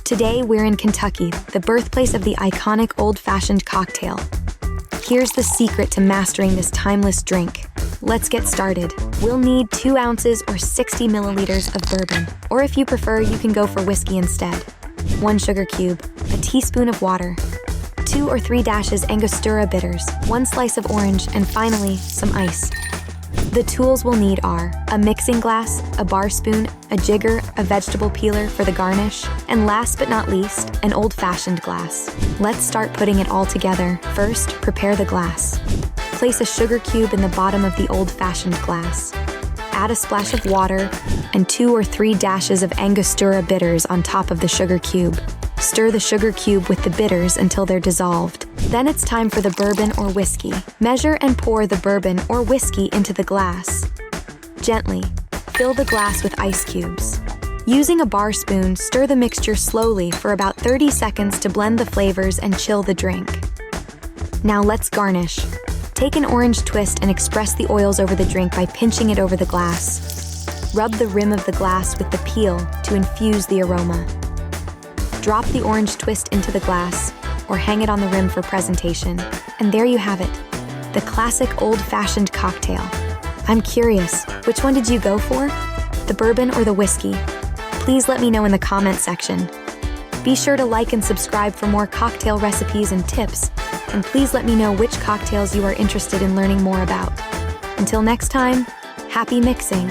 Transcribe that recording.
Today, we're in Kentucky, the birthplace of the iconic old-fashioned cocktail. Here's the secret to mastering this timeless drink. Let's get started. We'll need 2 ounces or 60 milliliters of bourbon, or if you prefer, you can go for whiskey instead. 1 sugar cube, a teaspoon of water, 2 or 3 dashes Angostura bitters, 1 slice of orange, and finally, some ice. The tools we'll need are a mixing glass, a bar spoon, a jigger, a vegetable peeler for the garnish, and last but not least, an old-fashioned glass. Let's start putting it all together. First, prepare the glass. Place a sugar cube in the bottom of the old-fashioned glass. Add a splash of water and 2 or 3 dashes of Angostura bitters on top of the sugar cube. Stir the sugar cube with the bitters until they're dissolved. Then it's time for the bourbon or whiskey. Measure and pour the bourbon or whiskey into the glass. Gently, fill the glass with ice cubes. Using a bar spoon, stir the mixture slowly for about 30 seconds to blend the flavors and chill the drink. Now let's garnish. Take an orange twist and express the oils over the drink by pinching it over the glass. Rub the rim of the glass with the peel to infuse the aroma. Drop the orange twist into the glass or hang it on the rim for presentation. And there you have it, the classic old-fashioned cocktail. I'm curious, which one did you go for? The bourbon or the whiskey? Please let me know in the comment section. Be sure to like and subscribe for more cocktail recipes and tips, and please let me know which cocktails you are interested in learning more about. Until next time, happy mixing!